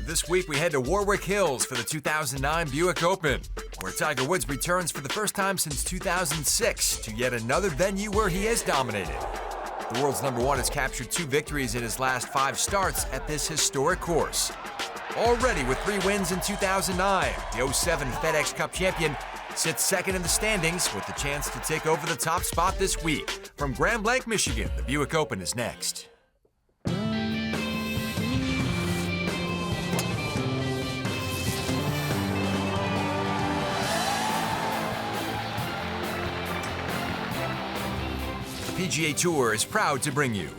This week we head to Warwick Hills for the 2009 Buick Open, where Tiger Woods returns for the first time since 2006 to yet another venue where he has dominated. The world's #1 has captured 2 victories in his last 5 starts at this historic course. Already with 3 wins in 2009, the 07 FedEx Cup champion sits second in the standings with the chance to take over the top spot this week. From Grand Blanc, Michigan, the Buick Open is next. The PGA Tour is proud to bring you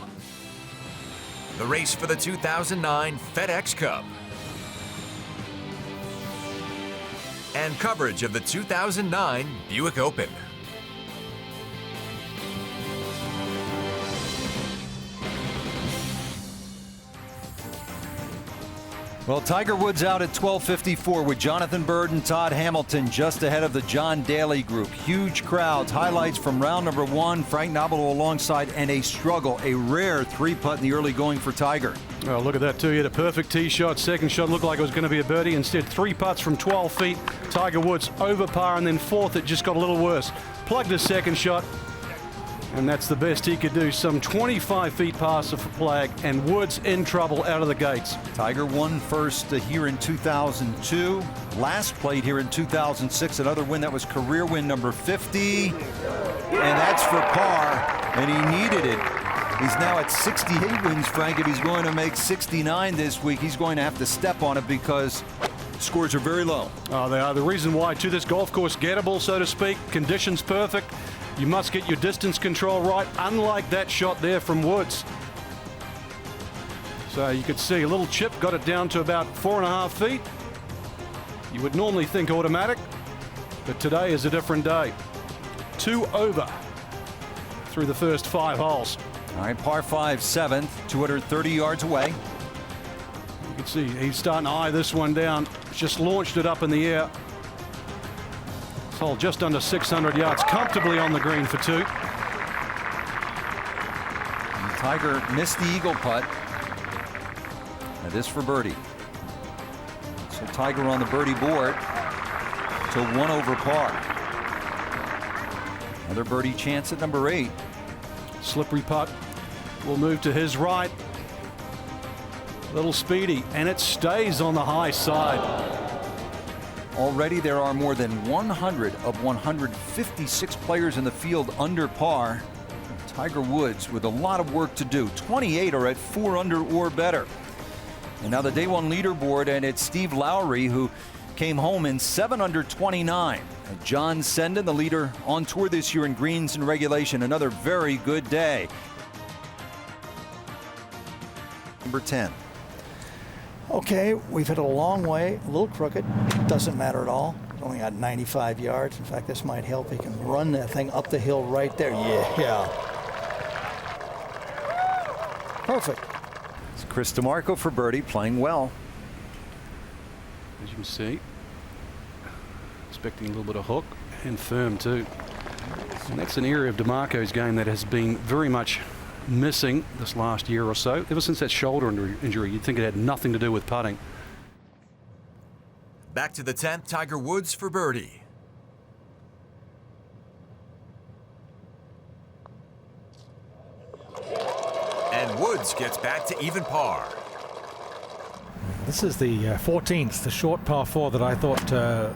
the race for the 2009 FedEx Cup and coverage of the 2009 Buick Open. Well, Tiger Woods out at 12:54 with Jonathan Bird and Todd Hamilton just ahead of the John Daly group. Huge crowds. Highlights from round #1. Frank Nobilo alongside, and a struggle, a rare 3-putt in the early going for Tiger. Oh, look at that too. He had a perfect tee shot. Second shot looked like it was going to be a birdie. Instead, 3 putts from 12 feet. Tiger Woods over par, and then fourth, it just got a little worse. Plugged his second shot, and that's the best he could do. Some 25 feet past the flag, and Woods in trouble out of the gates. Tiger won first here in 2002. Last played here in 2006. Another win. That was career win number 50. And that's for par, and he needed it. He's now at 68 wins, Frank. If he's going to make 69 this week, he's going to have to step on it because scores are very low. Oh, they are. The reason why, to this golf course, gettable, so to speak. Conditions perfect. You must get your distance control right, unlike that shot there from Woods. So you could see a little chip, got it down to about 4.5 feet. You would normally think automatic, but today is a different day. 2 over through the first 5 holes. All right, par 5, 7th, 230 yards away. You can see he's starting to eye this one down. Just launched it up in the air. This hole just under 600 yards, comfortably on the green for 2. And Tiger missed the eagle putt. Now this for birdie. So Tiger on the birdie board to 1 over par. Another birdie chance at number 8. Slippery putt will move to his right. Little speedy, and it stays on the high side. Already there are more than 100 of 156 players in the field under par. Tiger Woods with a lot of work to do. 28 are at 4 under or better. And now the day 1 leaderboard, and it's Steve Lowry who came home in 7 under 29. And John Senden, the leader on tour this year in greens and regulation. Another very good day. Number 10. Okay, we've hit a long way, a little crooked, doesn't matter at all. It's only got 95 yards. In fact, this might help. He can run that thing up the hill right there. Yeah. Perfect. It's Chris DeMarco for birdie, playing well. As you can see, expecting a little bit of hook and firm too. And that's an area of DeMarco's game that has been very much missing this last year or so. Ever since that shoulder injury, you'd think it had nothing to do with putting. Back to the 10th, Tiger Woods for birdie. And Woods gets back to even par. This is the 14th, the short par 4 that I thought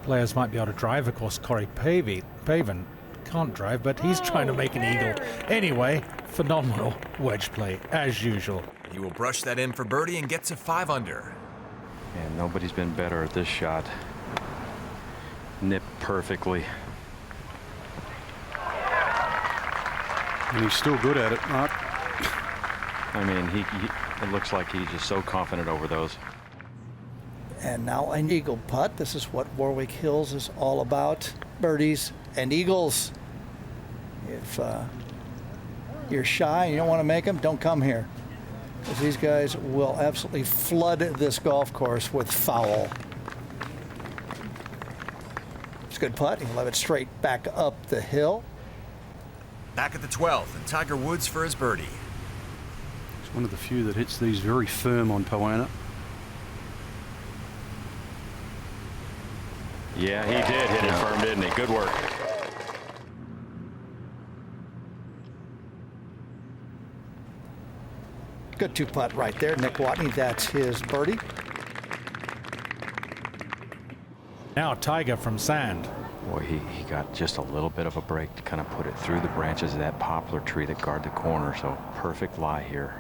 players might be able to drive. Of course, Corey Pavin can't drive, but he's trying to make an eagle. Anyway, phenomenal wedge play, as usual. He will brush that in for birdie and get to 5 under. And nobody's been better at this shot. Nipped perfectly. And he's still good at it, Mark. I mean, it looks like he's just so confident over those. And now an eagle putt. This is what Warwick Hills is all about. Birdies and eagles. If you're shy and you don't want to make them, don't come here. Because these guys will absolutely flood this golf course with foul. It's a good putt. He'll have it straight back up the hill. Back at the 12th, and Tiger Woods for his birdie. He's one of the few that hits these very firm on Poana. Yeah, he did hit it firm, didn't he? Good work. Good two-putt right there. Nick Watney, that's his birdie. Now Tiger from sand. Boy, he got just a little bit of a break to kind of put it through the branches of that poplar tree that guard the corner. So perfect lie here.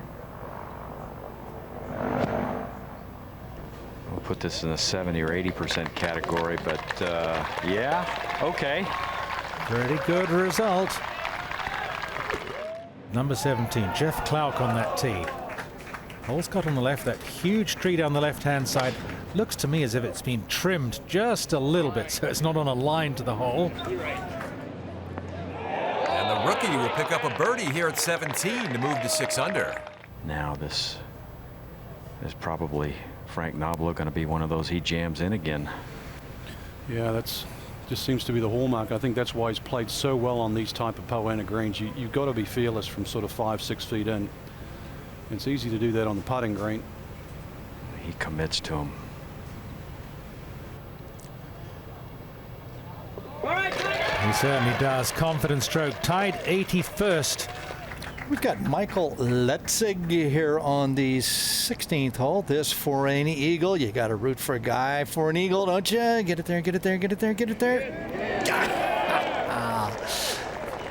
We'll put this in the 70 or 80% category, but yeah, okay. Pretty good result. Number 17, Jeff Clark on that tee. Hole's got on the left, that huge tree down the left-hand side. Looks to me as if it's been trimmed just a little bit, so it's not on a line to the hole. And the rookie will pick up a birdie here at 17 to move to 6 under. Now this is probably Frank Nobilo going to be one of those he jams in again. Yeah, that's just seems to be the hallmark. I think that's why he's played so well on these type of Poana greens. You've got to be fearless from sort of 5-6 feet in. It's easy to do that on the putting green. He commits to him. He certainly does. Confident stroke. Tied 81st. We've got Michael Letzig here on the 16th hole. This for an eagle. You got to root for a guy for an eagle, don't you? Get it there, get it there, get it there, get it there.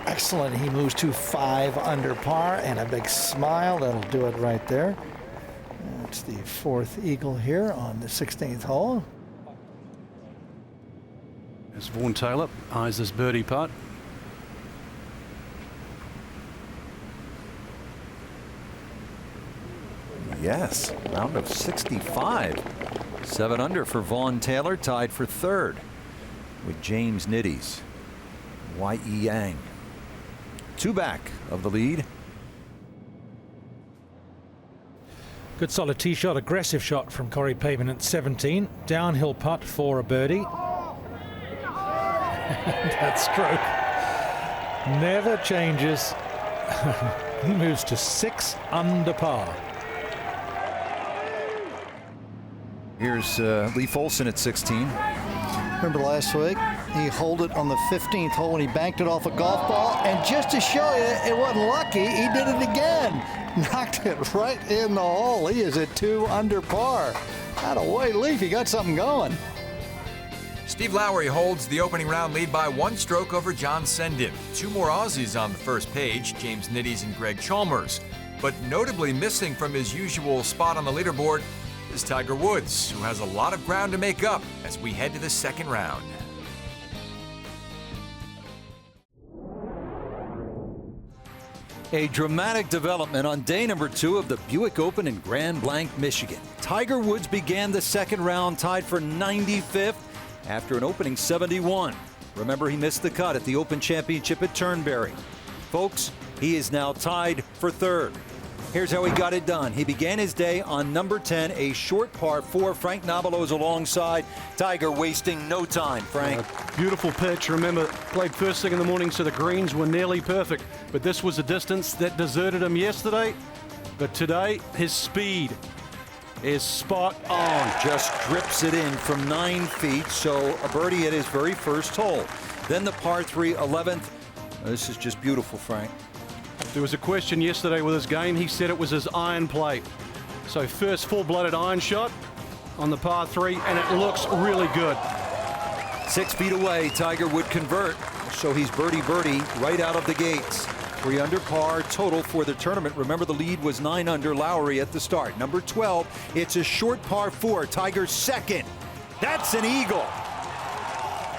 Excellent. He moves to 5 under par and a big smile. That'll do it right there. That's the 4th eagle here on the 16th hole. As Vaughn Taylor eyes this birdie putt. Yes, round of 65. 7 under for Vaughn Taylor, tied for 3rd with James Niddy's Y.E. Yang. 2 back of the lead. Good solid tee shot, aggressive shot from Corey Pavin at 17. Downhill putt for a birdie. That stroke never changes. He moves to 6 under par. Here's Leif Olson at 16. Remember last week, he holed it on the 15th hole when he banked it off a golf ball, and just to show you it wasn't lucky, he did it again. Knocked it right in the hole. He is at 2 under par. Atta-way, Leif, you got something going. Steve Lowry holds the opening round lead by 1 stroke over John Sendin. 2 more Aussies on the first page, James Niddies and Greg Chalmers. But notably missing from his usual spot on the leaderboard is Tiger Woods, who has a lot of ground to make up as we head to the 2nd round. A dramatic development on day number 2 of the Buick Open in Grand Blanc, Michigan. Tiger Woods began the 2nd round tied for 95th after an opening 71. Remember, he missed the cut at the Open Championship at Turnberry. Folks, he is now tied for 3rd. Here's how he got it done. He began his day on number 10, a short par 4. Frank Nobilo's alongside. Tiger wasting no time. Frank. Beautiful pitch. Remember, played first thing in the morning, so the greens were nearly perfect. But this was a distance that deserted him yesterday. But today, his speed is spot on. Just drips it in from 9 feet, so a birdie at his very first hole. Then the par 3, 11th. This is just beautiful, Frank. There was a question yesterday with his game. He said it was his iron play. So first full-blooded iron shot on the par 3, and it looks really good. 6 feet away, Tiger would convert. So he's birdie right out of the gates. 3 under par total for the tournament. Remember, the lead was 9 under Lowry at the start. Number 12, it's a short par 4. Tiger's 2nd. That's an eagle.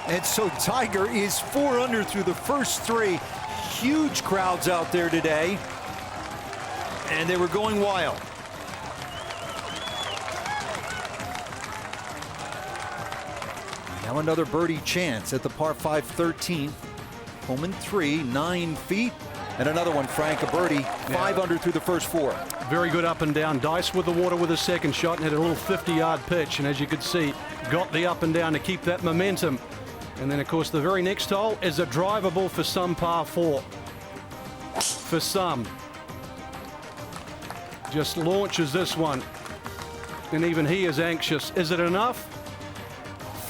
And so Tiger is 4 under through the first 3. Huge crowds out there today, and they were going wild. Now another birdie chance at the par 5 13th. Coleman 3, 9 feet, and another one, Frank, a birdie, 5 under through the first 4. Very good up and down. Dice with the water with his 2nd shot and had a little 50-yard pitch, and as you could see, got the up and down to keep that momentum. And then, of course, the very next hole is a drivable for some par 4. For some. Just launches this one. And even he is anxious. Is it enough?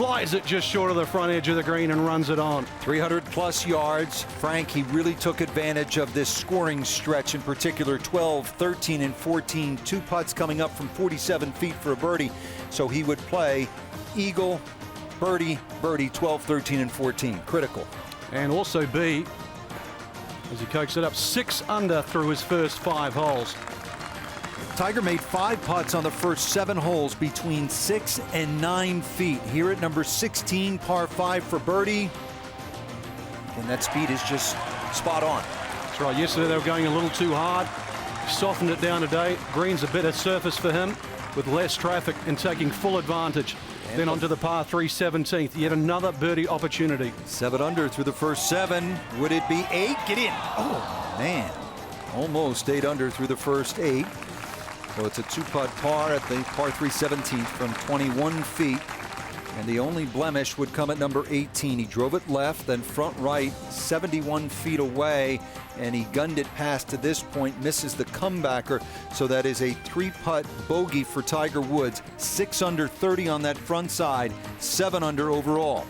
flies it just short of the front edge of the green and runs it on. 300 plus yards. Frank, he really took advantage of this scoring stretch, in particular 12, 13, and 14. 2 putts coming up from 47 feet for a birdie. So he would play eagle, birdie, birdie, 12, 13, and 14. Critical. And also B, as he coaxed it up 6 under through his first 5 holes. Tiger made 5 putts on the first 7 holes between 6 and 9 feet. Here at number 16, par 5 for birdie. And that speed is just spot on. That's right. Yesterday they were going a little too hard. Softened it down today. Green's a better surface for him with less traffic and taking full advantage. Then onto the par 3 17th. Yet another birdie opportunity. 7 under through the first 7. Would it be 8? Get in. Oh, man. Almost 8 under through the first 8. So it's a 2-putt par at the par 3 17th from 21 feet. And the only blemish would come at number 18. He drove it left, then front right, 71 feet away, and he gunned it past to this point, misses the comebacker. So that is a 3-putt bogey for Tiger Woods. 6 under 30 on that front side, 7 under overall.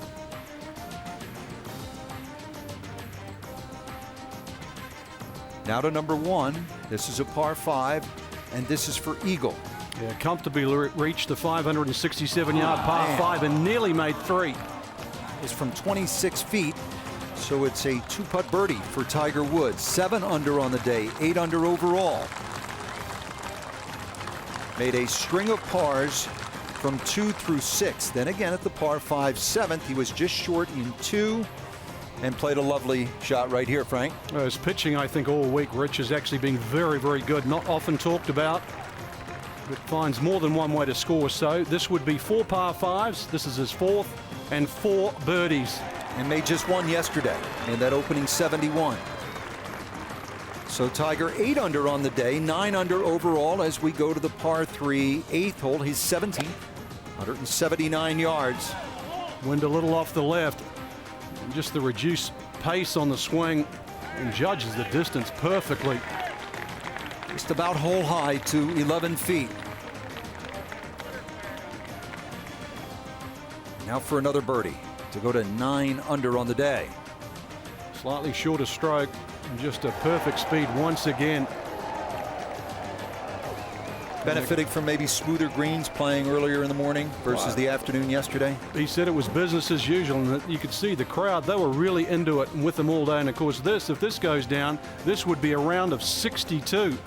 Now to number 1. This is a par 5, and this is for eagle. Yeah, comfortably reached the 567-yard par 5 and nearly made 3. Is from 26 feet, so it's a 2-putt birdie for Tiger Woods. 7 under on the day, 8 under overall. Made a string of pars from 2 through 6. Then again at the par 5 7th, he was just short in 2 and played a lovely shot right here, Frank. His pitching, I think, all week, Rich, has actually been very, very good. Not often talked about. It finds more than one way to score. So this would be 4 par 5s. This is his 4th and 4 birdies. And made just 1 yesterday in that opening 71. So Tiger 8 under on the day, 9 under overall as we go to the par 3 8th hole, his 17th, 179 yards. Wind a little off the left. And just the reduced pace on the swing, and judges the distance perfectly. Just about hole high to 11 feet. Now for another birdie to go to 9 under on the day. Slightly shorter stroke and just a perfect speed once again. Benefiting from maybe smoother greens playing earlier in the morning versus the afternoon yesterday. He said it was business as usual, and you could see the crowd, they were really into it and with them all day. And of course if this goes down, this would be a round of 62.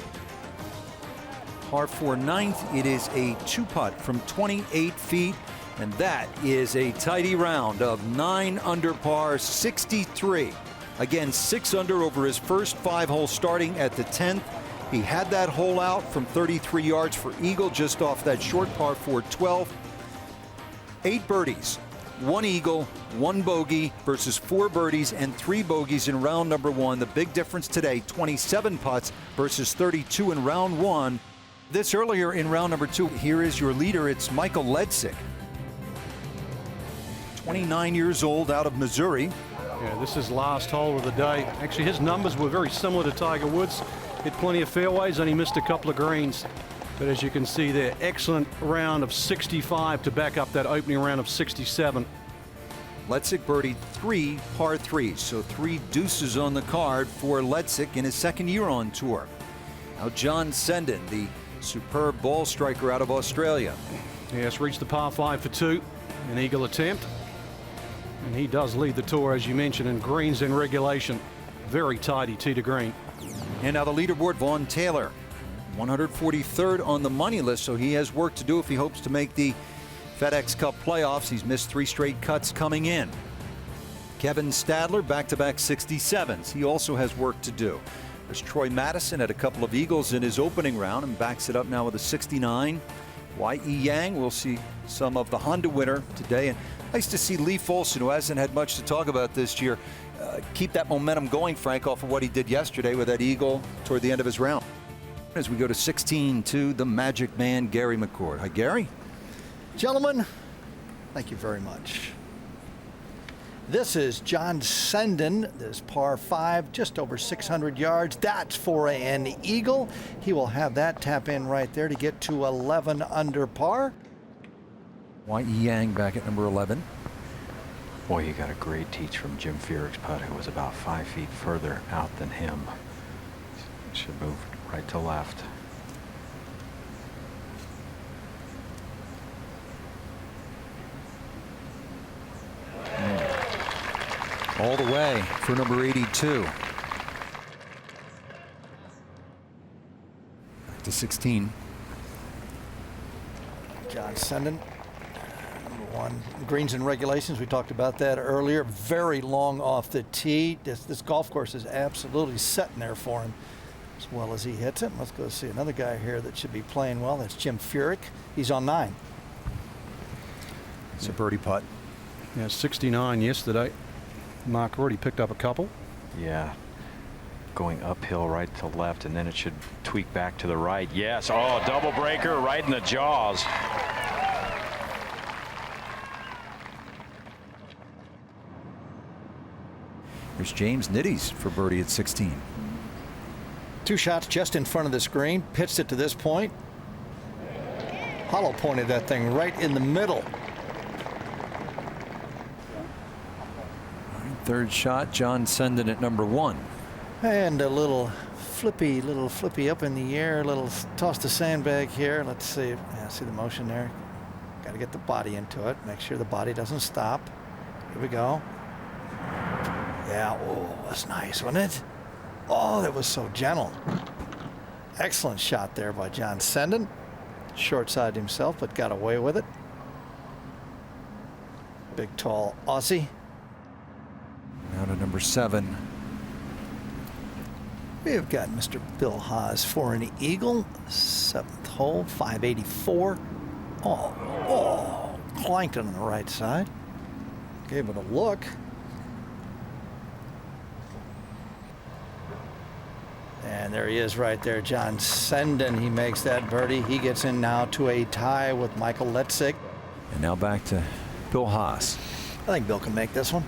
Par 4 9th, it is a 2-putt from 28 feet, and that is a tidy round of 9 under par 63. Again, 6 under over his first 5 holes starting at the 10th. He had that hole out from 33 yards for eagle just off that short par 4 12. 8 birdies, 1 eagle, 1 bogey versus 4 birdies and 3 bogeys in round number 1. The big difference today, 27 putts versus 32 in round 1. This earlier in round number 2, here is your leader. It's Michael Ledsick, 29 years old, out of Missouri. Yeah, this is last hole of the day. Actually, his numbers were very similar to Tiger Woods. Hit plenty of fairways, only missed a couple of greens. But as you can see there, excellent round of 65 to back up that opening round of 67. Ledsick birdied 3 par 3s, so 3 deuces on the card for Ledsick in his 2nd year on tour. Now John Sendon, the superb ball striker out of Australia. Yes, reached the par 5 for 2, an eagle attempt. And he does lead the tour, as you mentioned, in greens in regulation. Very tidy tee to green. And now the leaderboard, Vaughn Taylor, 143rd on the money list, so he has work to do if he hopes to make the FedEx Cup playoffs. He's missed 3 straight cuts coming in. Kevin Stadler, back-to-back 67s. He also has work to do. There's Troy Madison had a couple of eagles in his opening round and backs it up now with a 69. Y.E. Yang, we'll see some of the Honda winner today. And nice to see Lee Folson, who hasn't had much to talk about this year, keep that momentum going, Frank, off of what he did yesterday with that eagle toward the end of his round. As we go to 16 to the Magic Man, Gary McCord. Hi, Gary. Gentlemen, thank you very much. This is John Sendon. This par 5, just over 600 yards. That's for an eagle. He will have that tap in right there to get to 11 under par. Y.E. Yang back at number 11. Boy, you got a great teach from Jim Furyk's putt, who was about 5 feet further out than him. Should move right to left. All the way for number 82. Back to 16. John Senden, number 1. Greens and regulations, we talked about that earlier. Very long off the tee. This golf course is absolutely setting there for him as well as he hits it. Let's go see another guy here that should be playing well. That's Jim Furyk. He's on 9. It's a birdie putt. Yeah, 69 yesterday. Mark already picked up a couple. Yeah. Going uphill right to left, and then it should tweak back to the right. Yes. Oh, double breaker right in the jaws. Here's James Nitties for birdie at 16. 2 shots just in front of the screen. Pitched it to this point. Hollow pointed that thing right in the middle. Third shot, John Senden at number 1. And a little flippy up in the air, a little toss the sandbag here. Let's see. Yeah, see the motion there. Got to get the body into it. Make sure the body doesn't stop. Here we go. Yeah, oh, that's nice, wasn't it? Oh, that was so gentle. Excellent shot there by John Senden. Short side himself, but got away with it. Big, tall Aussie. Now to number 7. We've got Mr. Bill Haas for an eagle. 7th hole, 584. Oh, clanked it on the right side. Gave it a look. And there he is right there, John Senden. He makes that birdie. He gets in now to a tie with Michael Letzig. And now back to Bill Haas. I think Bill can make this one.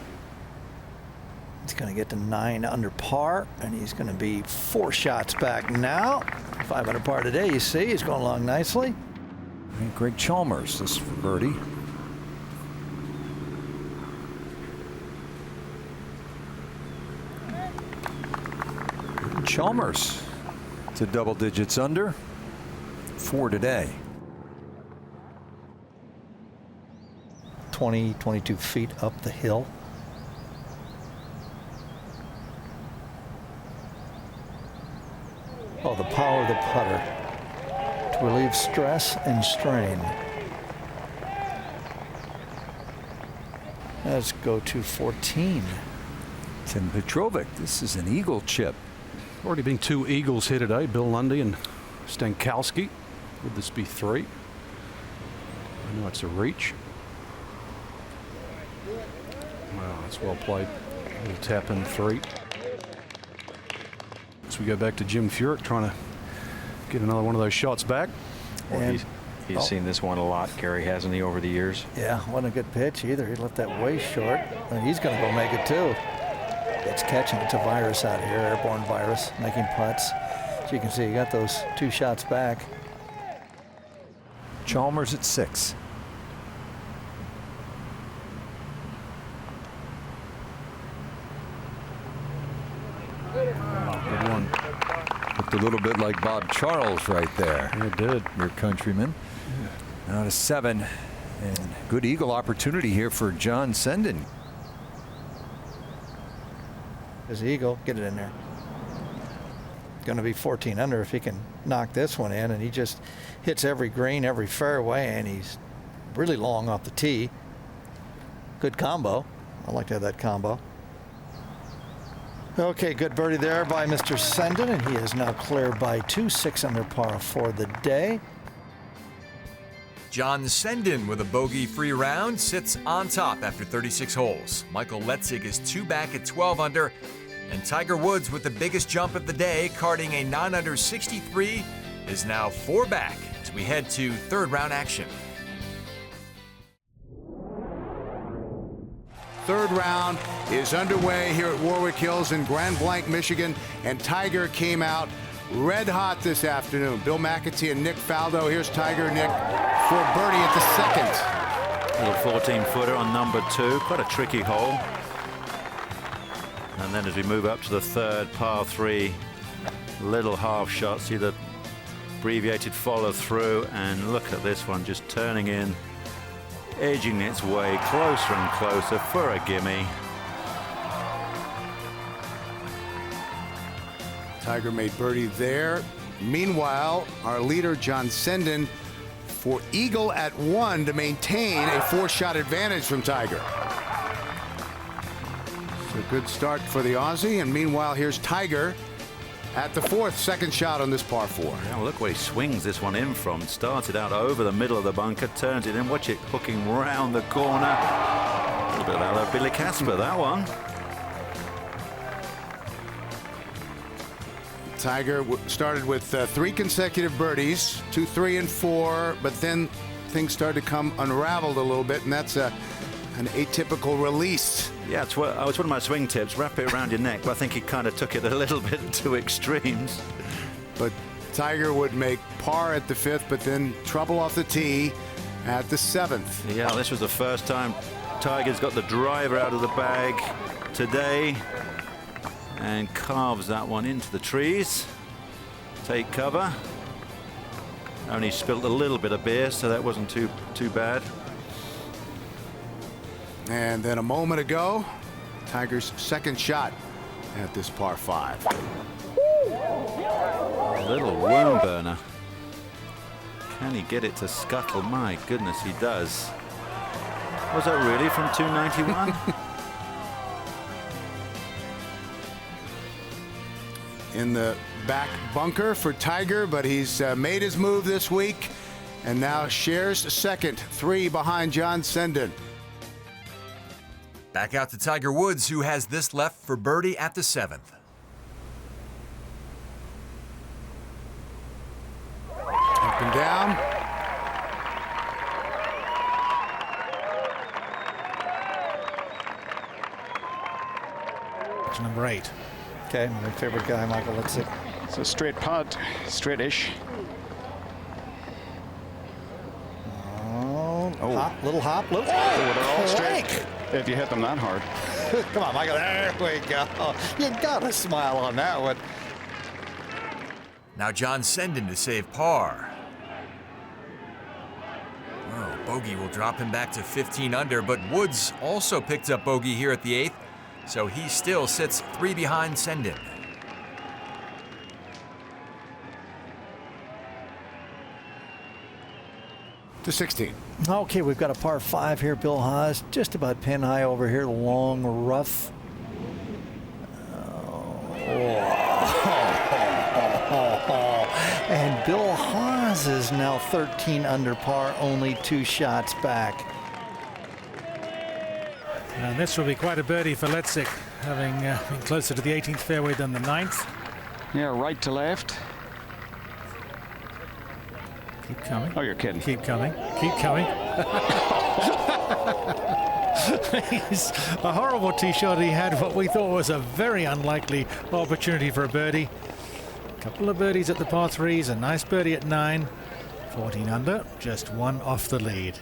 He's going to get to 9 under par, and he's going to be 4 shots back now. 5 under par today, you see. He's going along nicely. And Greg Chalmers, this is for birdie. Chalmers to double digits under. 4 today. 22 feet up the hill. Oh, the power of the putter to relieve stress and strain. Let's go to 14. Tim Petrovic, this is an eagle chip. Already been 2 eagles here today, Bill Lundy and Stankowski. Would this be 3? I know it's a reach. Wow, that's well played. Little tap in 3. So we go back to Jim Furyk trying to get another one of those shots back. Well, he's seen this one a lot, Gary, hasn't he, over the years? Yeah, wasn't a good pitch either. He left that way short. And he's going to go make it too. It's catching. It's a virus out here, airborne virus, making putts. As you can see, he got those 2 shots back. Chalmers at 6. Good one. Looked a little bit like Bob Charles right there. It did. Your countryman. Yeah. Now to 7. And good eagle opportunity here for John Senden. His eagle, get it in there. Going to be 14 under if he can knock this one in, and he just hits every green, every fairway, and he's really long off the tee. Good combo. I like to have that combo. Okay, good birdie there by Mr. Senden, and he is now clear by 2, 6 under par for the day. John Senden with a bogey-free round sits on top after 36 holes. Michael Letzig is 2 back at 12 under. And Tiger Woods with the biggest jump of the day, carding a 9 under 63, is now 4 back as we head to 3rd round action. 3rd round is underway here at Warwick Hills in Grand Blanc, Michigan, and Tiger came out red hot this afternoon. Bill McAtee and Nick Faldo. Here's Tiger, Nick, for birdie at the 2nd. Little 14-footer on number 2. Quite a tricky hole. And then as we move up to the third, par 3, little half shot. See the abbreviated follow through, and look at this one just turning in, edging its way closer and closer for a gimme. Tiger made birdie there. Meanwhile, our leader John Senden for eagle at 1 to maintain a 4-shot advantage from Tiger. So good start for the Aussie, and meanwhile here's Tiger at the 4th, second shot on this par 4. Yeah, well, look where he swings this one in from. Started out over the middle of the bunker, turns it in. Watch it hooking round the corner. A little bit of a la Billy Casper, that one. Tiger started with 3 consecutive birdies, 2, 3, and 4, but then things started to come unraveled a little bit, and that's an atypical release. Yeah, it's one of my swing tips. Wrap it around your neck, but I think he kind of took it a little bit to extremes. But Tiger would make par at the 5th, but then trouble off the tee at the 7th. Yeah, this was the first time Tiger's got the driver out of the bag today, and carves that one into the trees. Take cover. Only spilt a little bit of beer, so that wasn't too bad. And then a moment ago, Tiger's second shot at this par 5. A little worm burner. Can he get it to scuttle? My goodness, he does. Was that really from 291? In the back bunker for Tiger, but he's made his move this week and now shares second, 3 behind John Senden. Back out to Tiger Woods, who has this left for birdie at the 7th. Up and down. It's number 8. Okay, my favorite guy, Michael. Let's see. It's a straight putt, straight-ish. Hop, little hop, little. They're all Crank. straight if you hit them that hard. Come on, Michael. There we go. You gotta smile on that one. Now John Senden to save par. Oh, bogey will drop him back to 15 under, but Woods also picked up bogey here at the 8th, so he still sits 3 behind Senden. To 16. Okay, we've got a par 5 here. Bill Haas just about pin high over here, long rough. And Bill Haas is now 13 under par, only 2 shots back. And this will be quite a birdie for Letzik, having been closer to the 18th fairway than the 9th. Yeah, right to left. Keep coming. Oh, you're kidding. Keep coming. Keep coming. He's a horrible tee shot. He had what we thought was a very unlikely opportunity for a birdie. A couple of birdies at the par 3s, a nice birdie at 9. 14 under, just 1 off the lead.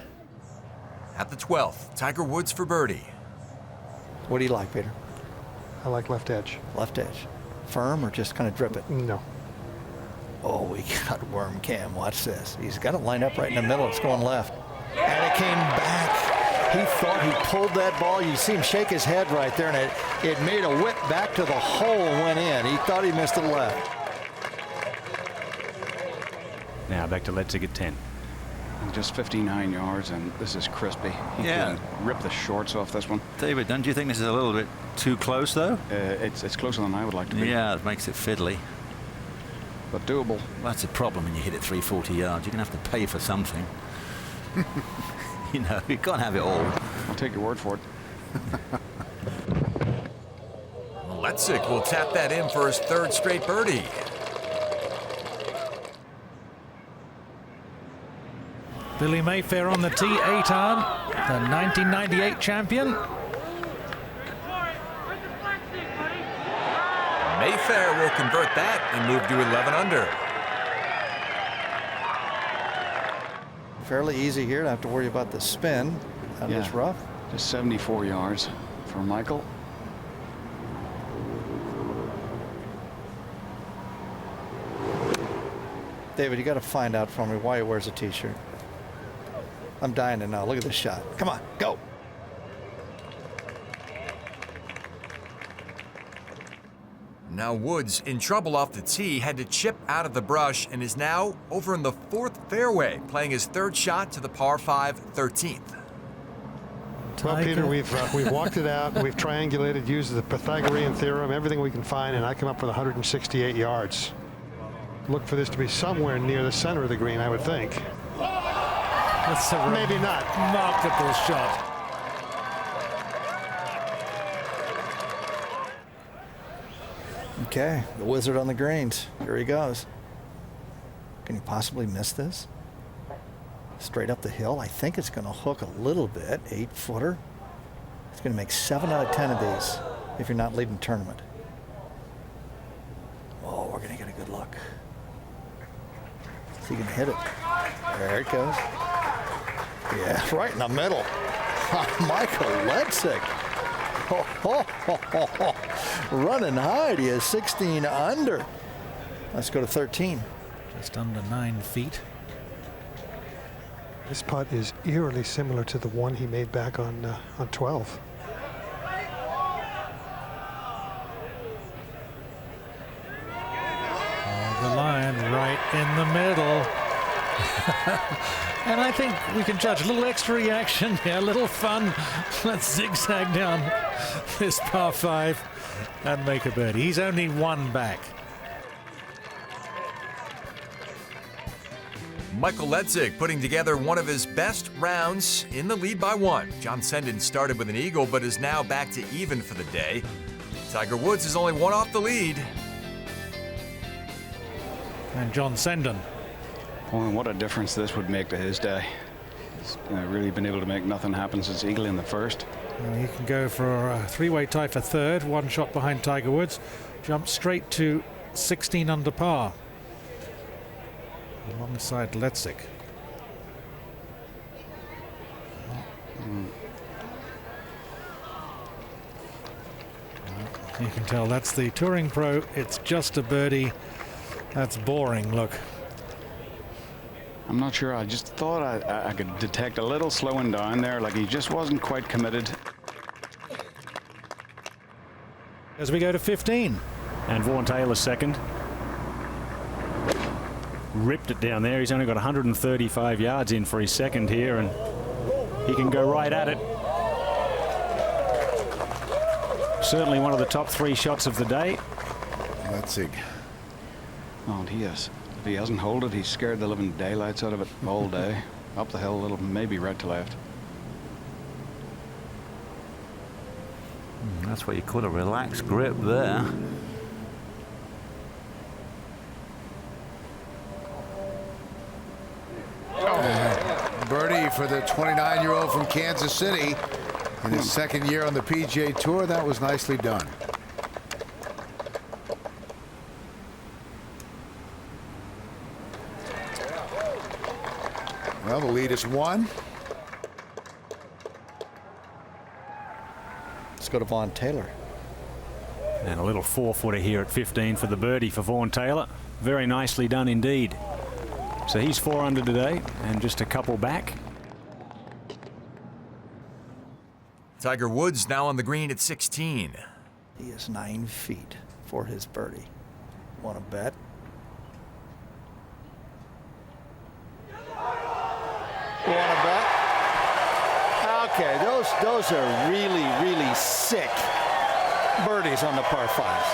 At the 12th, Tiger Woods for birdie. What do you like, Peter? I like left edge. Left edge. Firm or just kind of drip it? No. Oh, we got worm cam. Watch this. He's got it lined up right in the middle. It's going left. And it came back. He thought he pulled that ball. You see him shake his head right there, and it made a whip back to the hole and went in. He thought he missed it left. Now back to Letzik at 10. Just 59 yards, and this is crispy. He Yeah. can rip the shorts off this one. David, don't you think this is a little bit too close, though? It's closer than I would like to be. Yeah, it makes it fiddly. But doable. Well, that's a problem when you hit it 340 yards. You're going to have to pay for something. You know, you can't have it all. I'll take your word for it. Letzik will tap that in for his 3rd straight birdie. Billy Mayfair on the tee, 8 iron, the 1998 champion. Mayfair will convert that and move to 11 under. Fairly easy here. Don't have to worry about the spin. out of this rough. Just 74 yards for Michael. David, you got to find out for me why he wears a t-shirt. I'm dying to know. Look at this shot. Come on, go. Now Woods, in trouble off the tee, had to chip out of the brush and is now over in the 4th fairway, playing his 3rd shot to the par 5 13th. Well, Peter, we've walked it out. We've triangulated, used the Pythagorean theorem, everything we can find, and I come up with 168 yards. Look for this to be somewhere near the center of the green, I would think. That's a maybe not. Remarkable shot. Okay, the wizard on the greens. Here he goes. Can you possibly miss this? Straight up the hill. I think it's going to hook a little bit. 8-footer. It's going to make 7 out of 10 of these if you're not leading the tournament. Oh, we're going to get a good look. Is he going to hit it? There it goes. Yeah, right in the middle. Michael Ledsick. Run and hide. He is 16 under. Let's go to 13. Just under 9 feet. This putt is eerily similar to the one he made back on 12. The line right in the middle. And I think we can judge a little extra reaction here, a little fun. Let's zigzag down this par 5 and make a birdie. He's only 1 back. Michael Ledsick putting together one of his best rounds in the lead by 1. John Senden started with an eagle but is now back to even for the day. Tiger Woods is only 1 off the lead. And John Senden. Boy, what a difference this would make to his day. He's really been able to make nothing happen since eagle in the 1st. And he can go for a 3-way tie for 3rd, 1 shot behind Tiger Woods. Jump straight to 16 under par. Alongside Ledsick. You can tell that's the touring pro. It's just a birdie. That's boring. Look. I'm not sure. I just thought I could detect a little slowing down there, like he just wasn't quite committed. As we go to 15. And Vaughan Taylor 2nd. Ripped it down there. He's only got 135 yards in for his 2nd here, and he can go right at it. Certainly one of the top 3 shots of the day. Ledsick. Oh, and he is. If he hasn't holed it, he's scared the living daylights out of it all day. Up the hill a little, maybe right to left. That's what you call a relaxed grip there. Birdie for the 29-year-old from Kansas City in his 2nd year on the PGA Tour. That was nicely done. Well, the lead is 1. Let's go to Vaughan Taylor. And a little 4-footer here at 15 for the birdie for Vaughan Taylor. Very nicely done indeed. So he's 4 under today and just a couple back. Tiger Woods now on the green at 16. He is 9 feet for his birdie. Want to bet? Want to bet? Okay, those are really, really sick birdies on the par 5s.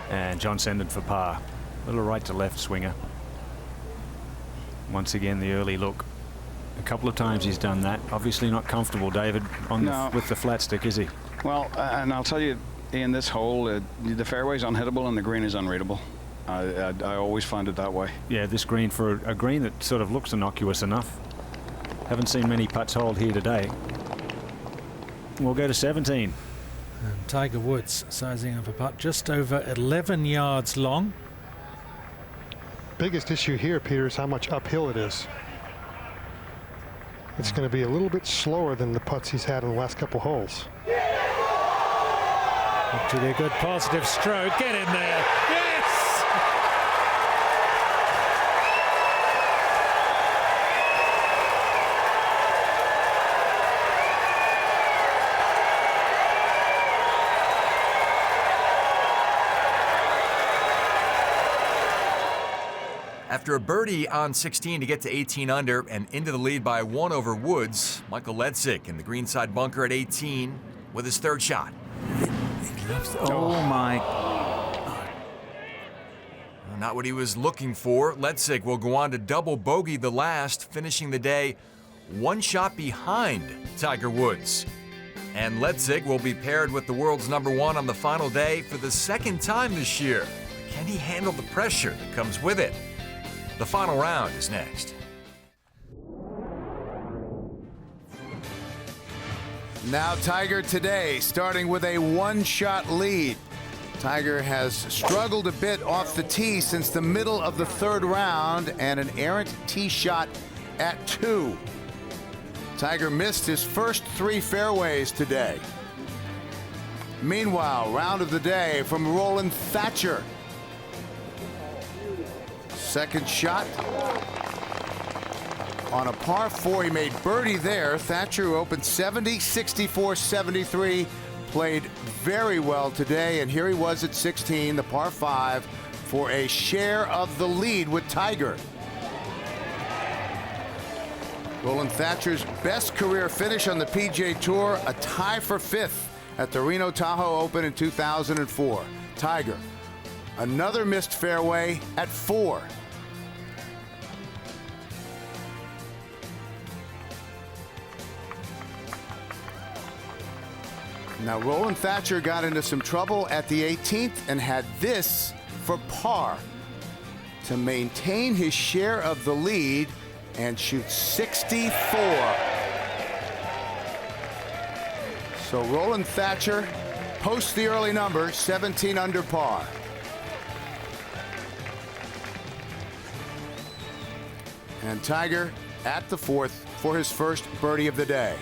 And John Senden for par. Little right to left swinger. Once again, the early look. A couple of times he's done that. Obviously not comfortable, David, on with the flat stick, is he? Well, and I'll tell you, in this hole, the fairway's unhittable and the green is unreadable. I always find it that way. Yeah, this green, for a green that sort of looks innocuous enough. Haven't seen many putts hold here today. We'll go to 17. And Tiger Woods sizing up a putt just over 11 yards long. Biggest issue here, Peter, is how much uphill it is. it's going to be a little bit slower than the putts he's had in the last couple holes. Actually a good positive stroke. Get in there. Yes! After a birdie on 16 to get to 18 under and into the lead by 1 over Woods, Michael Letzig in the greenside bunker at 18 with his third shot. Oh my. Not what he was looking for. Letzig will go on to double bogey the last, finishing the day 1 shot behind Tiger Woods. And Letzig will be paired with the world's #1 on the final day for the 2nd time this year. Can he handle the pressure that comes with it? The final round is next. Now Tiger today, starting with a 1-shot lead. Tiger has struggled a bit off the tee since the middle of the 3rd round and an errant tee shot at 2. Tiger missed his first 3 fairways today. Meanwhile, round of the day from Roland Thatcher. 2nd shot on a par 4. He made birdie there. Thatcher, who opened 70, 64, 73, played very well today. And here he was at 16, the par 5, for a share of the lead with Tiger. Roland Thatcher's best career finish on the PGA Tour, a tie for 5th at the Reno Tahoe Open in 2004. Tiger, another missed fairway at 4. Now, Roland Thatcher got into some trouble at the 18th and had this for par to maintain his share of the lead and shoot 64. So Roland Thatcher posts the early number, 17 under par. And Tiger at the 4th for his first birdie of the day.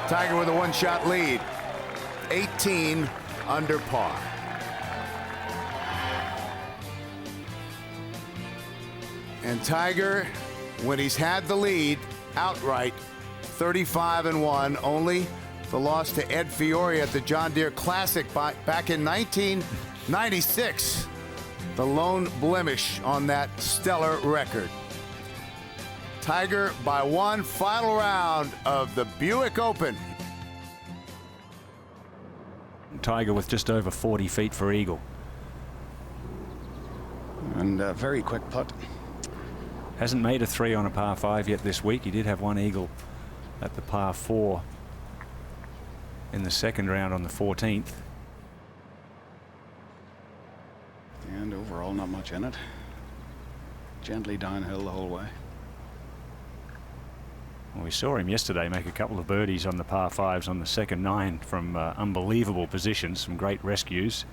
Tiger with a 1-shot lead, 18 under par. And Tiger, when he's had the lead outright, 35-1, only the loss to Ed Fiori at the John Deere Classic back in 1996. The lone blemish on that stellar record. Tiger by 1, final round of the Buick Open. Tiger with just over 40 feet for eagle. And a very quick putt. Hasn't made a 3 on a par 5 yet this week. He did have 1 eagle at the par 4 in the 2nd round on the 14th. And overall, not much in it. Gently downhill the whole way. Well, we saw him yesterday make a couple of birdies on the par 5s on the 2nd 9 from unbelievable positions, some great rescues.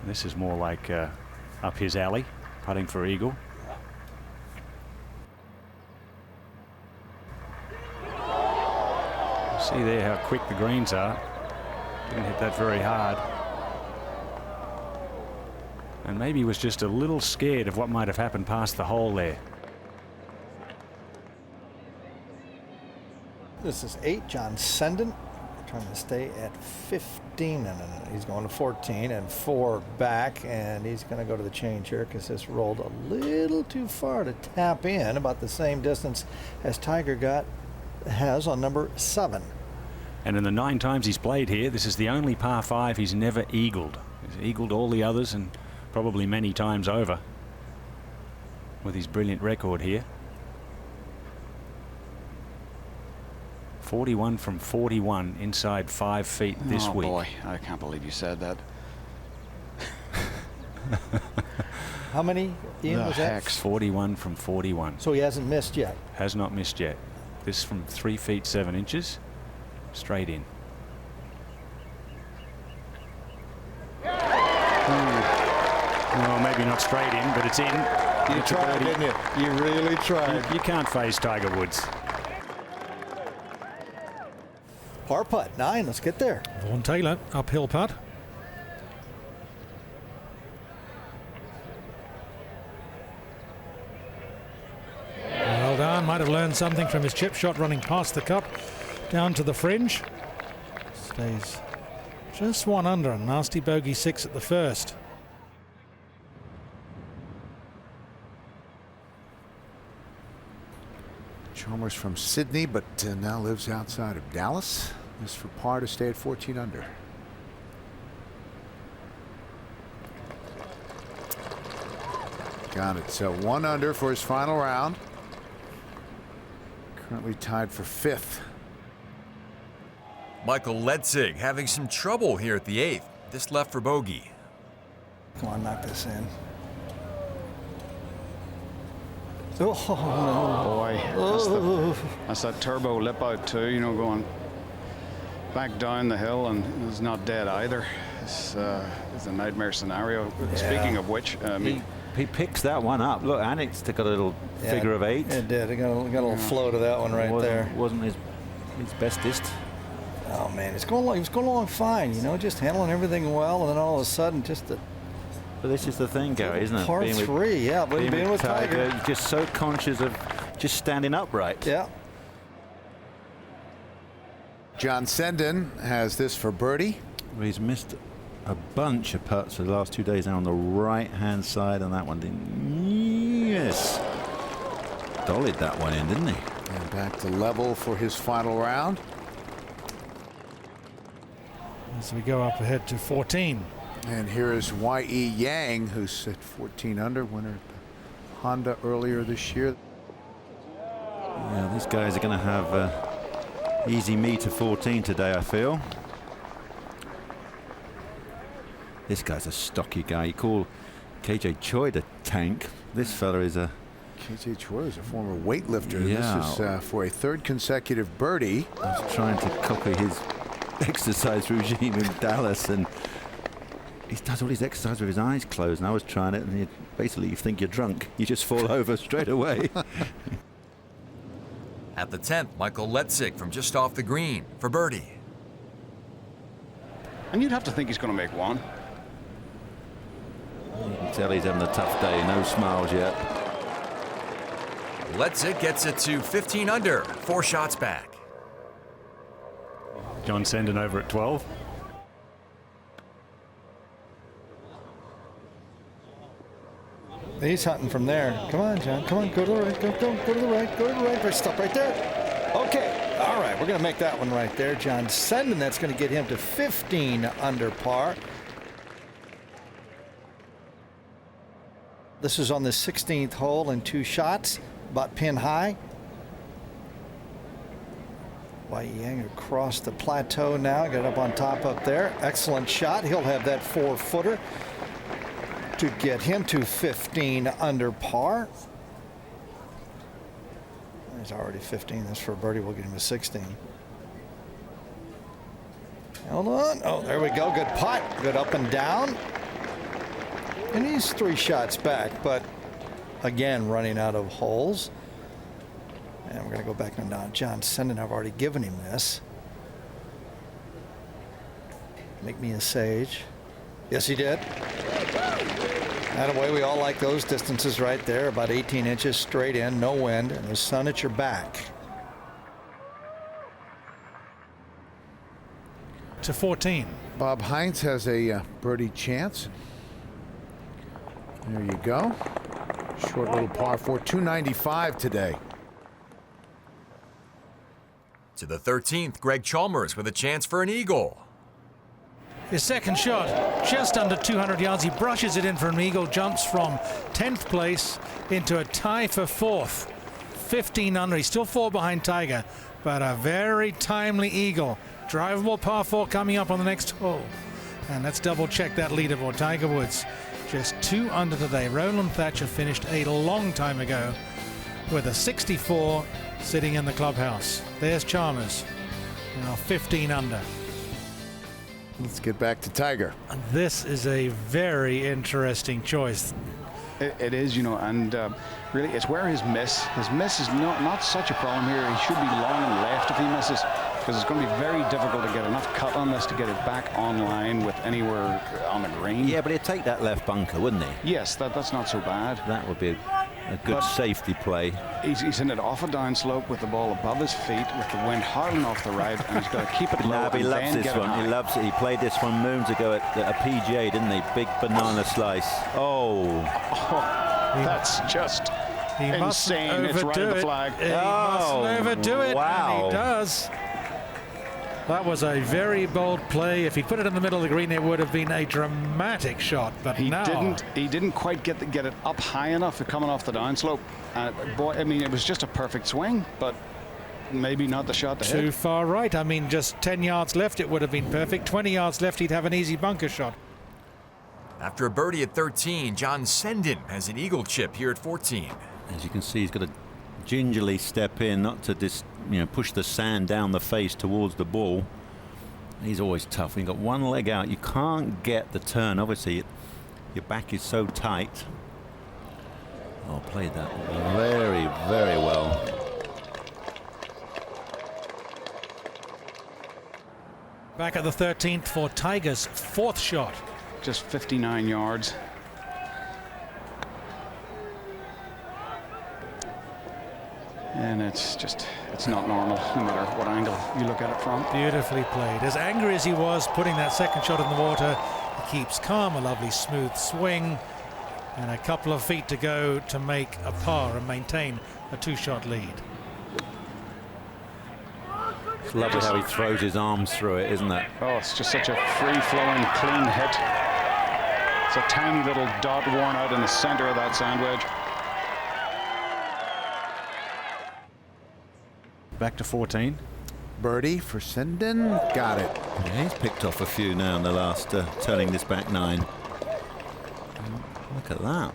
This is more like up his alley, putting for eagle. See there how quick the greens are. Didn't hit that very hard. And maybe was just a little scared of what might have happened past the hole there. This is 8, John Senden, trying to stay at 15, and he's going to 14 and 4 back, and he's going to go to the change here because this rolled a little too far to tap in, about the same distance as Tiger has on number 7. And in the 9 times he's played here, this is the only par 5 he's never eagled. He's eagled all the others and probably many times over with his brilliant record here. 41 from 41 inside 5 feet this week. Oh boy, I can't believe you said that. How many, Ian, was that? 41 from 41. So he hasn't missed yet. Has not missed yet. This from 3 feet 7 inches, straight in. Oh, maybe maybe not straight in, but it's in. You tried, didn't you? You really tried. You can't face Tiger Woods. Par putt, 9. Let's get there. Vaughan Taylor, uphill putt. Well done. Might have learned something from his chip shot running past the cup down to the fringe. Stays just 1 under. A nasty bogey 6 at the first. Chalmers from Sydney, but now lives outside of Dallas. This for par to stay at 14 under. Got it. So 1 under for his final round. Currently tied for 5th. Michael Letzig having some trouble here at the 8th. This left for bogey. Come on, knock this in. Oh, boy, that's that turbo lip out too, you know, going back down the hill, and it's not dead either. It's a nightmare scenario. Yeah. Speaking of which, he picks that one up. Look, Annick's got a little figure of 8. It did. It got a little flow to that one right there. Wasn't his bestest. Oh man, he was going along fine, you know, just handling everything well, and then all of a sudden, just the. But this is the thing, Gary, isn't it? Par 3, yeah. But being with Tiger, you're just so conscious of just standing upright. Yeah. John Senden has this for birdie. Well, he's missed a bunch of putts for the last 2 days now on the right-hand side, and that one didn't. Yes. Dollied that one in, didn't he? And back to level for his final round. As we go up ahead to 14. And here is Y.E. Yang, who's at 14 under, winner at the Honda earlier this year. Yeah, these guys are going to have easy me to 14 today, I feel. This guy's a stocky guy. You call KJ Choi the tank. This fella is a... KJ Choi is a former weightlifter. Yeah. This is for a 3rd consecutive birdie. I was trying to copy his exercise regime in Dallas, and he does all his exercise with his eyes closed, and I was trying it, and basically you think you're drunk. You just fall over straight away. At the 10th, Michael Letzig from just off the green for birdie. And you'd have to think he's going to make one. You can tell he's having a tough day. No smiles yet. Letzig gets it to 15 under, 4 shots back. John Senden over at 12. He's hunting from there. Come on, John. Come on, go to the right. Go to the right. Go to the right. Right, stop right there. Okay. All right. We're going to make that one right there. John Senden. That's going to get him to 15 under par. This is on the 16th hole in 2 shots, about pin high. Y.E. Yang across the plateau now. Got up on top up there. Excellent shot. He'll have that 4-footer to get him to 15 under par. He's already 15. That's for a birdie. We'll get him to 16. Hold on. Oh, there we go. Good putt. Good up and down. And he's 3 shots back, but again, running out of holes. And we're going to go back now. John Senden, I've already given him this. Make me a sage. Yes, he did. Attaboy, we all like those distances right there. About 18 inches straight in, no wind, and the sun at your back. To 14. Bob Hines has a birdie chance. There you go. Short little par 4, 295 today. To the 13th, Greg Chalmers with a chance for an eagle. His second shot, just under 200 yards. He brushes it in for an eagle, jumps from 10th place into a tie for 4th. 15 under. He's still 4 behind Tiger, but a very timely eagle. Drivable par 4 coming up on the next hole. And let's double check that leaderboard. Tiger Woods just 2 under today. Roland Thatcher finished a long time ago with a 64 sitting in the clubhouse. There's Chalmers, now 15 under. Let's get back to Tiger. This is a very interesting choice. It is, you know, and really it's where his miss is not such a problem here. He should be long and left if he misses, because it's going to be very difficult to get enough cut on this to get it back online with anywhere on the green. Yeah, but he'd take that left bunker, wouldn't he? Yes, that's not so bad. That would be a good safety play. He's in it off a downslope with the ball above his feet, with the wind howling off the right, and he's got to keep it low. No, but he loves this one. He loves it. He played this one moons ago at a PGA, didn't he? Big banana slice. Oh, that's just insane. It's right at the flag. He must overdo it. Wow. And he does. That was a very bold play. If he put it in the middle of the green, it would have been a dramatic shot. But he didn't quite get it up high enough for coming off the downslope. Boy, I mean, it was just a perfect swing, but maybe not the shot to hit. Too far right. I mean, just 10 yards left, it would have been perfect. 20 yards left, he'd have an easy bunker shot. After a birdie at 13, John Senden has an eagle chip here at 14. as you can see, he's got to gingerly step in, not to push the sand down the face towards the ball. He's always tough. When you've got one leg out, you can't get the turn. Obviously, your back is so tight. Oh, played that very, very well. Back at the 13th for Tiger's fourth shot. Just 59 yards. And it's not normal, no matter what angle you look at it from. Beautifully played. As angry as he was putting that second shot in the water, he keeps calm, a lovely smooth swing, and a couple of feet to go to make a par and maintain a two-shot lead. It's lovely how he throws his arms through it, isn't it? Oh, it's just such a free-flowing, clean hit. It's a tiny little dot worn out in the center of that sand wedge. Back to 14. Birdie for Senden. Got it. Yeah, he's picked off a few now in the last turning this back nine. Look at that.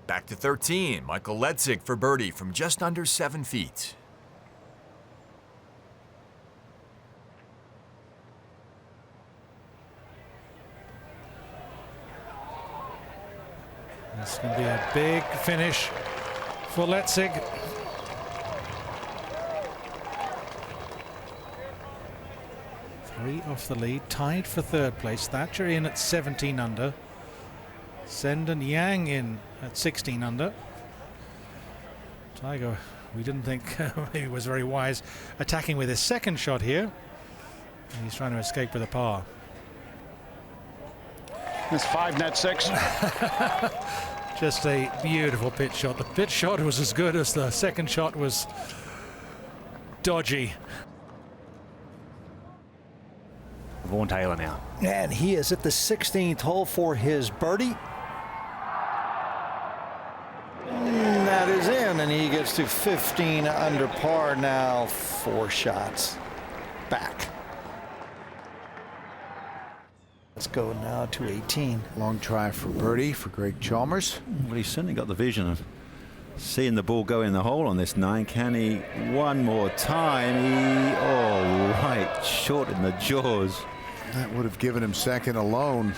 Back to 13. Michael Letzig for birdie from just under 7 feet. It's going to be a big finish for Letzig. Three off the lead, tied for third place. Thatcher in at 17 under. Senden Yang in at 16 under. Tiger, we didn't think he was very wise attacking with his second shot here. He's trying to escape with a par. It's 5 net 6. Just a beautiful pitch shot. The pitch shot was as good as the second shot was dodgy. Vaughn Taylor now. And he is at the 16th hole for his birdie. That is in, and he gets to 15 under par now, 4 shots back. Let's go now to 18. Long try for birdie for Greg Chalmers. Well, he's certainly got the vision of seeing the ball go in the hole on this 9. Can he one more time? Right short in the jaws. That would have given him second alone.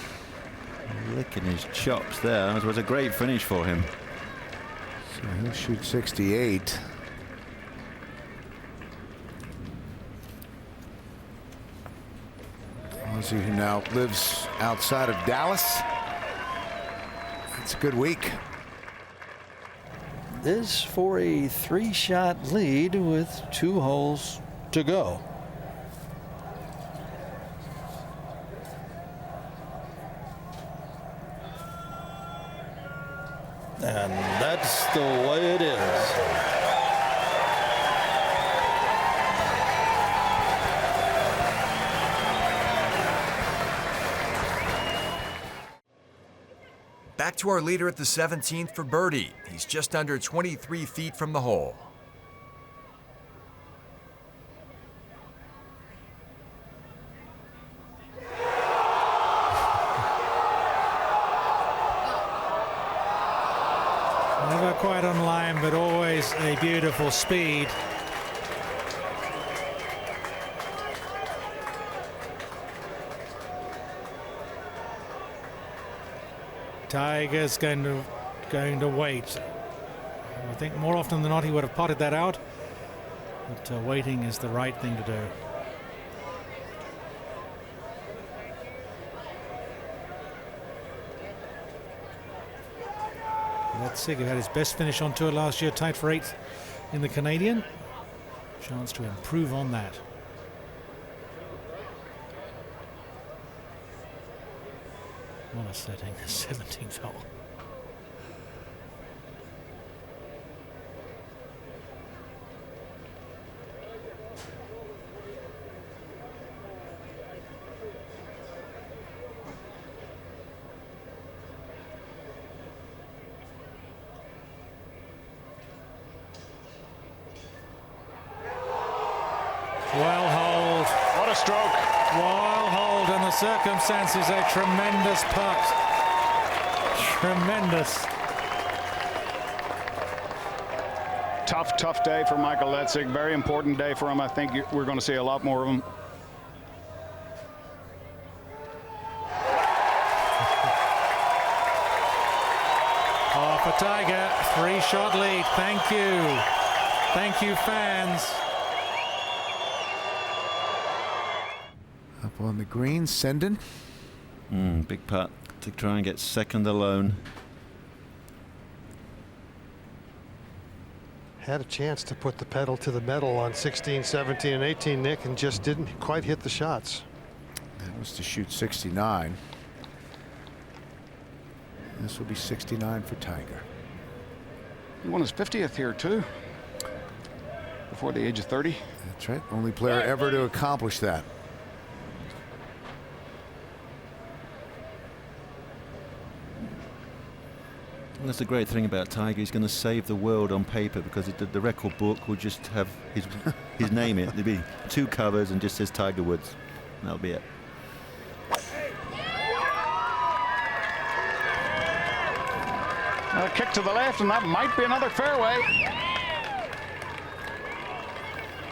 Licking his chops there. That was a great finish for him. So he'll shoot 68. Ozzy, who now lives outside of Dallas. It's a good week. This for a 3-shot lead with 2 holes to go. And that's the way it is. Back to our leader at the 17th for birdie. He's just under 23 feet from the hole. Never quite on line, but always a beautiful speed. Tiger's going to wait. I think more often than not he would have potted that out, but waiting is the right thing to do. Letzig, who had his best finish on tour last year, tied for 8th in the Canadian. Chance to improve on that. What a setting, the 17th hole. Well hold. What a stroke. Well hold in the circumstances, a tremendous putt. Tremendous. Tough day for Michael Letzig. Very important day for him. I think we're going to see a lot more of him. Oh, for Tiger, 3-shot lead. Thank you. Thank you, fans. Up on the green, Senden. Big putt to try and get second alone. Had a chance to put the pedal to the metal on 16, 17, and 18, Nick, and just didn't quite hit the shots. That was to shoot 69. This will be 69 for Tiger. He won his 50th here too, before the age of 30. That's right. Only player ever to accomplish that. That's the great thing about Tiger. He's going to save the world on paper, because the record book will just have his name in it. There'll be 2 covers and just says Tiger Woods. That'll be it. A kick to the left, and that might be another fairway.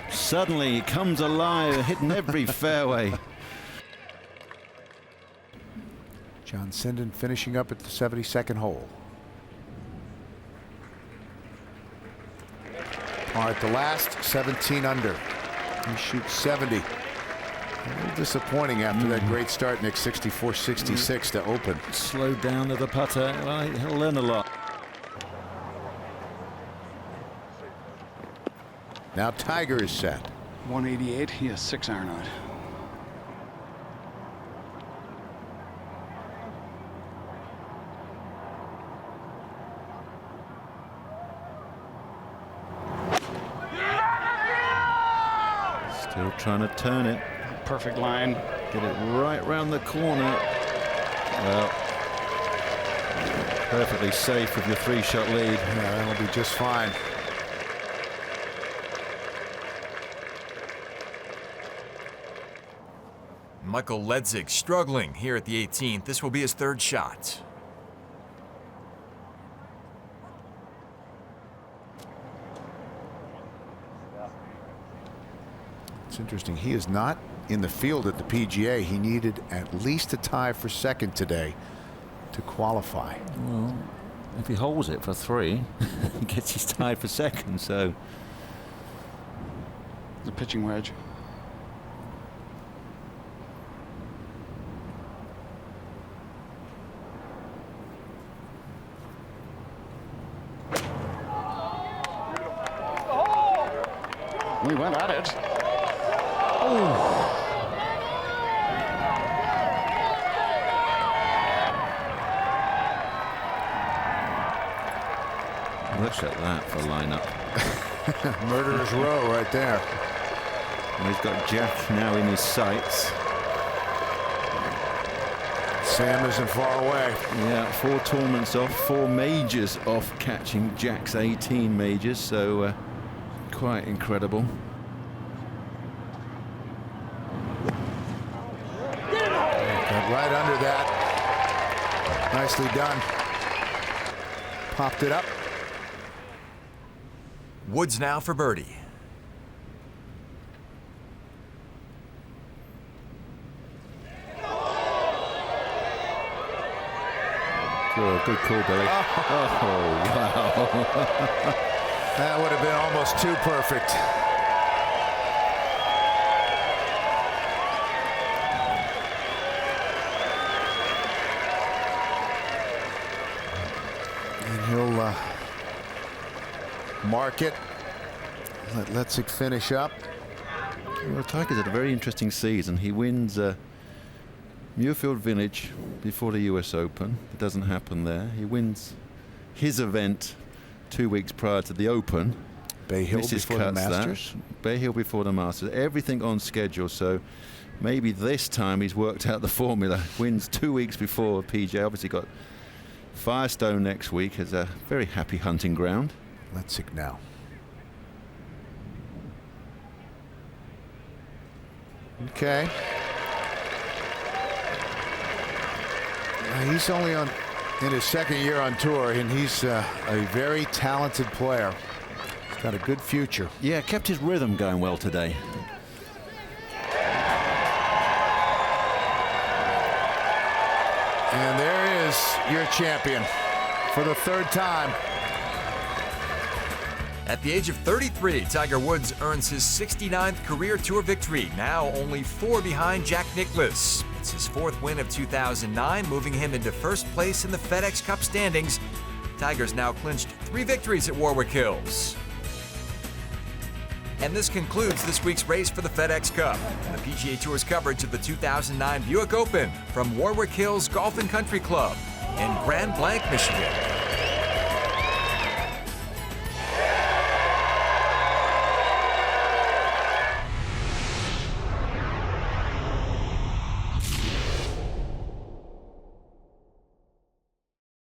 Suddenly he comes alive, hitting every fairway. John Senden finishing up at the 72nd hole. Par at the last, 17 under. He shoots 70. A little disappointing after that great start, Nick. 64-66 to open. Slowed down to the putter. Well, he'll learn a lot. Now Tiger is set. 188. He has 6 iron out. Still trying to turn it. Perfect line. Get it right round the corner. Well, perfectly safe with your 3-shot lead. Yeah, that'll be just fine. Michael Letzig struggling here at the 18th. This will be his 3rd shot. It's interesting. He is not in the field at the PGA. He needed at least a tie for 2nd today to qualify. Well, if he holds it for 3, he gets his tie for 2nd. So The pitching wedge. We went at it. Look at that for lineup. Murderer's row right there. And he's got Jack now in his sights. Sam isn't far away. Yeah, 4 tournaments off, 4 majors off catching Jack's 18 majors, so quite incredible. Got right under that. Nicely done. Popped it up. Woods now for birdie. Oh, good call, Billy. Oh, wow. That would have been almost too perfect. And he'll mark it. Let's it finish up. Well, Tiger's had a very interesting season. He wins Muirfield Village before the US Open. It doesn't happen there. He wins his event 2 weeks prior to the Open. Bay Hill before the Masters. Bay Hill before the Masters. Everything on schedule. So maybe this time he's worked out the formula. Wins 2 weeks before PGA. Obviously got Firestone next week as a very happy hunting ground. Let's see now. Okay. He's only in his second year on tour, and he's a very talented player. He's got a good future. Yeah, kept his rhythm going well today. And there is your champion for the third time. At the age of 33, Tiger Woods earns his 69th career tour victory, now only 4 behind Jack Nicklaus. It's his 4th win of 2009, moving him into first place in the FedEx Cup standings. Tiger's now clinched 3 victories at Warwick Hills. And this concludes this week's race for the FedEx Cup, the PGA Tour's coverage of the 2009 Buick Open from Warwick Hills Golf and Country Club in Grand Blanc, Michigan.